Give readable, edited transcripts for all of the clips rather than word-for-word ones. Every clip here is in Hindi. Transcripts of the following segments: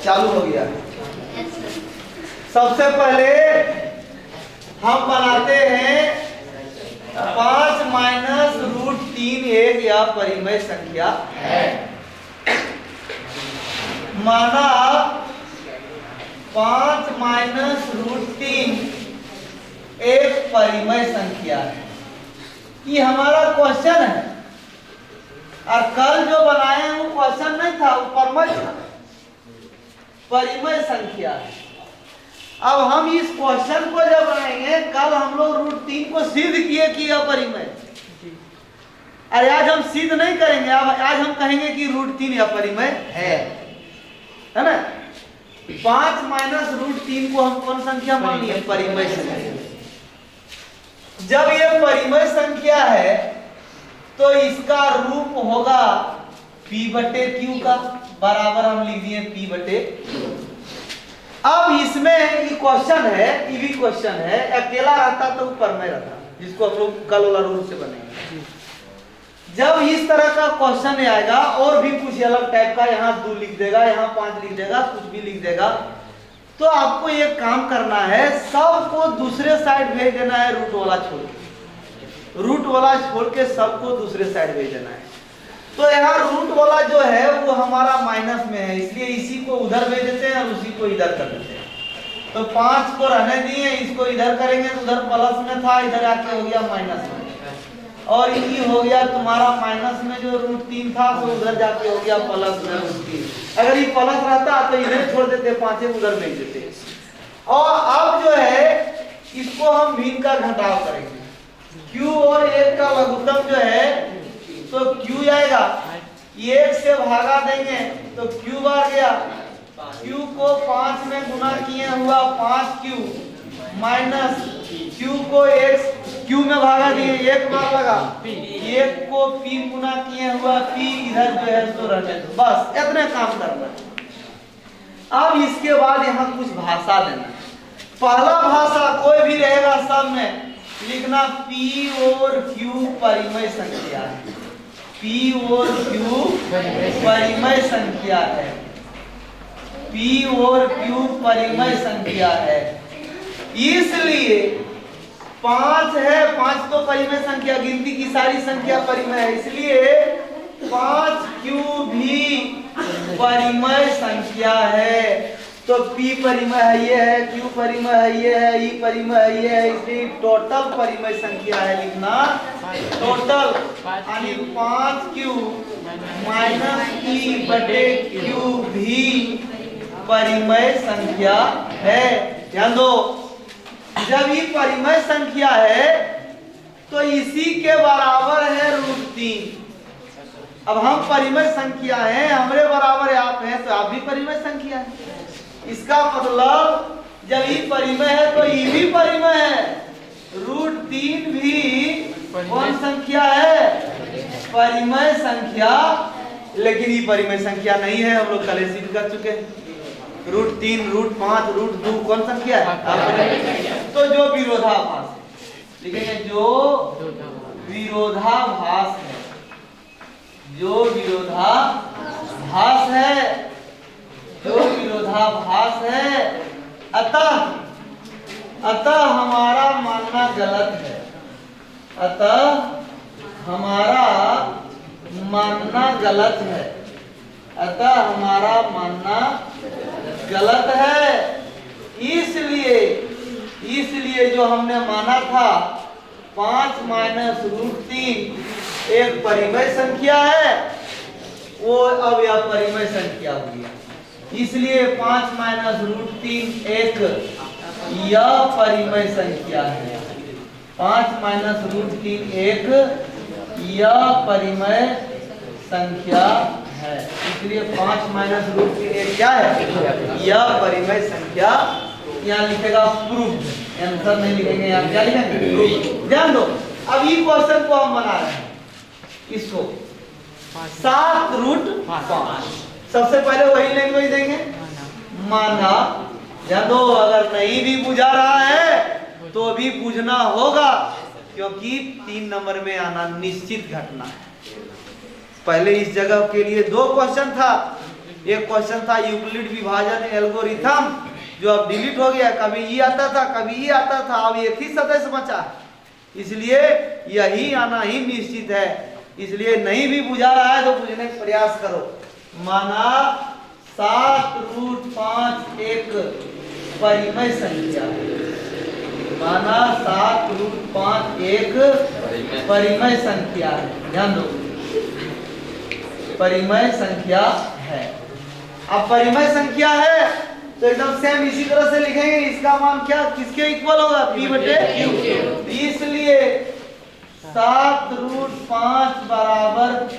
चालू हो गया। सबसे पहले हम बनाते हैं 5 माइनस रूट 3 एक या परिमेय संख्या है। माना 5 माइनस रूट 3 एक परिमेय संख्या है। ये हमारा क्वेश्चन है, और कल जो बनाए हैं वो क्वेश्चन नहीं था, वो परिमेय था, परिमेय संख्या है। अब हम इस क्वेश्चन को जब बनाएंगे, कल हम लोग रूट 3 को सिद्ध किए कि अपरिमेय, और आज हम सिद्ध नहीं करेंगे। अब आज हम कहेंगे कि रूट 3 अपरिमेय है ना। 5 माइनस रूट 3 को हम कौन संख्या मान लिए? परिमेय संख्या। जब ये परिमेय संख्या है तो इसका रूप होगा p बटे q का, बराबर हम लिख दिए p बटे q। अब इसमें ये क्वेश्चन है, ये भी क्वेश्चन है, अकेला रहता तो परिमेय रहता, जिसको हम लोग कल वाला रूल से बनेंगे। जब इस तरह का क्वेश्चन आएगा और भी कुछ अलग टाइप का, यहाँ 2 लिख देगा, यहाँ 5 लिख देगा, कुछ भी लिख देगा, तो आपको ये काम करना है, सबको दूसरे साइड भेज देना है, रूट वाला छोड़ के, रूट वाला छोड़ के सबको दूसरे साइड भेज देना है। तो यहाँ रूट वाला जो है वो हमारा माइनस में है, इसलिए इसी को उधर भेज देते हैं और उसी को इधर कर देते हैं। तो 5 को रहने दिए, इसको इधर करेंगे, उधर प्लस में था, इधर आके हो गया माइनस में, और ये हो गया तुम्हारा माइनस में जो रूट 3 था, तो उधर जाके हो गया प्लस में रूट 3। अगर ये प्लस रहता तो इधर छोड़ देते, 5 उधर भेज देते। और अब जो है इसको हम भिन्न का घटाव करेंगे, q और 1 का लघुत्तम जो है तो q आएगा, 1 से भागा देंगे तो q बार गया, q को 5 में गुना किए हुआ 5q माइनस q को 1 q में भागा दिए, 1 बार लगा, 1 को p गुना किए हुआ p, इधर जो है तो रहने दो, बस इतने काम करना है। अब इसके बाद यहाँ कुछ भाषा देना। पहला भाषा कोई भी रहेगा सब में लिखना p और q परिमेय संख्या है, p और q परिमेय संख्या है, p और q परिमेय संख्या है। इसलिए 5 है, 5 तो परिमेय संख्या, गिनती की सारी संख्या परिमेय है, इसलिए 5q भी परिमेय संख्या है। तो p परिमेय है, ये है, q परिमेय है, ये है, e परिमेय है, ये है, इसलिए टोटल परिमेय संख्या है, लिखना टोटल, यानी 5q माइनस e बटे q भी परिमेय संख्या है। ध्यान दो, जब ये परिमेय संख्या है तो इसी के बराबर है रूट 3। अब हम परिमेय संख्या हैं, हमारे बराबर आप हैं, तो आप भी परिमेय संख्या है। इसका मतलब जब ये परिमेय है तो ये भी परिमेय है, रूट 3 भी कौन संख्या है? परिमेय संख्या। लेकिन ये परिमेय संख्या नहीं है, हम लोग कल सिद्ध कर चुके हैं। रूट 3, रूट 5, रूट 2 कौन संख्या है? तो जो विरोधाभास है, लिखेंगे जो विरोधाभास है, जो विरोधाभास है, जो विरोधाभास है, अतः हमारा मानना गलत है, अतः हमारा मानना गलत है, अतः हमारा मानना गलत है। इसलिए जो हमने माना था 5 माइनस रूट 3 एक परिमेय संख्या है, वो अब यह परिमेय संख्या हो गया। इसलिए 5 माइनस रूट 3 एक यह परिमेय संख्या है, 5 माइनस रूट 3 एक यह परिमेय संख्या है। इसलिए 5 माइनस रूट 3 एक क्या है? यह परिमेय संख्या। यहाँ लिखेगा प्रूफ, आंसर नहीं लिखेंगे, यहाँ क्या लिखेंगे? प्रूफ। ध्यान दो, अब ये क्वेश्चन को हम बना रहे हैं, इसको 7 रूट 5। सबसे पहले वही लैंग्वेज देंगे, माना। ध्यान दो, अगर नहीं भी बुझा रहा है तो भी बुझना होगा, क्योंकि 3 नंबर में आना निश्चित घटना है। पहले इस जगह के लिए 2 क्वेश्चन था, एक क्वेश्चन था यूक्लिड विभाजन एल्गोरिथम, जो अब डिलीट हो गया। कभी ये आता था, कभी ये आता था, अब एक ही सदस्य बचा, इसलिए यही आना ही निश्चित है। इसलिए नहीं भी बुझा रहा है तो बुझने का प्रयास करो। माना 7√5 एक परिमेय संख्या है। माना 7√5 एक परिमेय संख्या है। ध्यान दो, परिमेय संख्या है। अब परिमेय संख्या है तो एकदम सेम इसी तरह से लिखेंगे। इसका मान क्या किसके इक्वल होगा? P बटे Q। इसलिए 7√5 बराबर P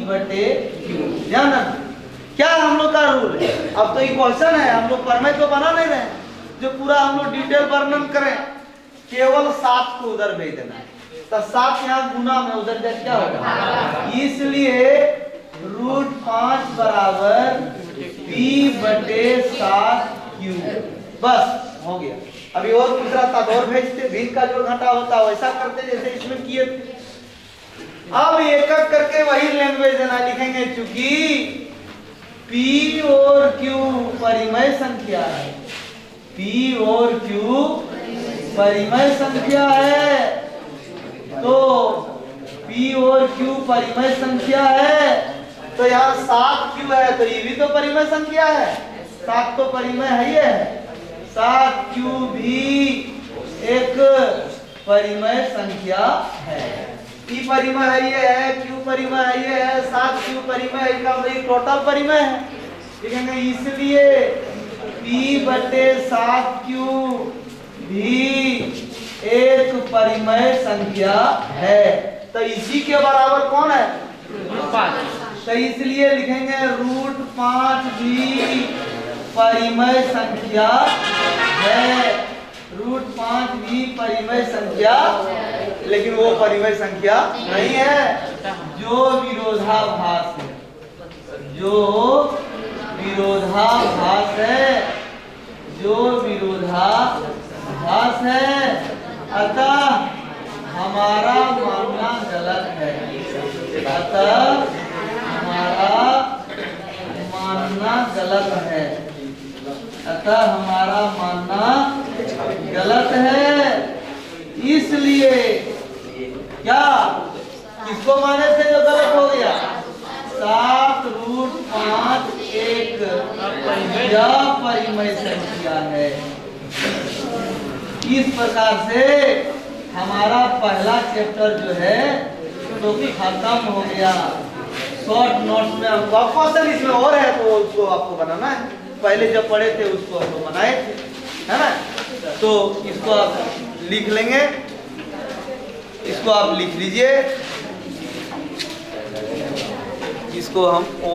बटे Q। ध्यान रखना क्या हम लोग का रूल है। अब तो ये क्वेश्चन है, हम लोग परिमेय तो बना नहीं रहे जो पूरा हम लोग डिटेल वर्णन करें, केवल 7 को उधर भेज देना है। तो 7 यहाँ गुना में उधर जाए क्या होगा? इसलिए √5 बराबर P बटे 7Q। बस हो गया। अभी और दूसरा था, और भेजते, भिन्न का जोड़ घटा होता वैसा करते जैसे इसमें किए थे। अब एक एक करके वही लैंग्वेज देना लिखेंगे, चूंकि P और Q परिमेय संख्या है। P और Q परिमेय संख्या है, तो P और Q परिमेय संख्या है, तो यहाँ 7Q है, तो ये भी तो परिमेय संख्या है। 7 तो परिमेय है ही है, 7Q भी एक परिमेय संख्या है। P परिमेय है ये है, Q परिमेय है ये है, 7Q परिमेय है, इसका मतलब टोटल परिमेय है। लिखेंगे इसलिए P बटे 7Q भी एक परिमेय संख्या है। तो इसी के बराबर कौन है? तो इसलिए लिखेंगे √5 भी परिमेय संख्या है। √5 भी परिमेय संख्या, लेकिन वो परिमेय संख्या नहीं है जो विरोधाभास है। जो विरोधाभास है, जो विरोधाभास है, अतः हमारा मानना गलत है। अतः हमारा मानना गलत है। अतः हमारा मानना गलत है। इसलिए क्या किसको माने थे जो गलत हो गया? 7√5 एक परिमेय संख्या है। इस प्रकार से हमारा पहला चैप्टर जो है तो खत्म हो गया। शॉर्ट नोट्स में हमको क्वेश्चन इसमें और है तो उसको आपको बनाना है। पहले जब पढ़े थे उसको हम लोग बनाए थे, है ना? तो इसको आप लिख लेंगे, इसको आप लिख लीजिए, इसको हम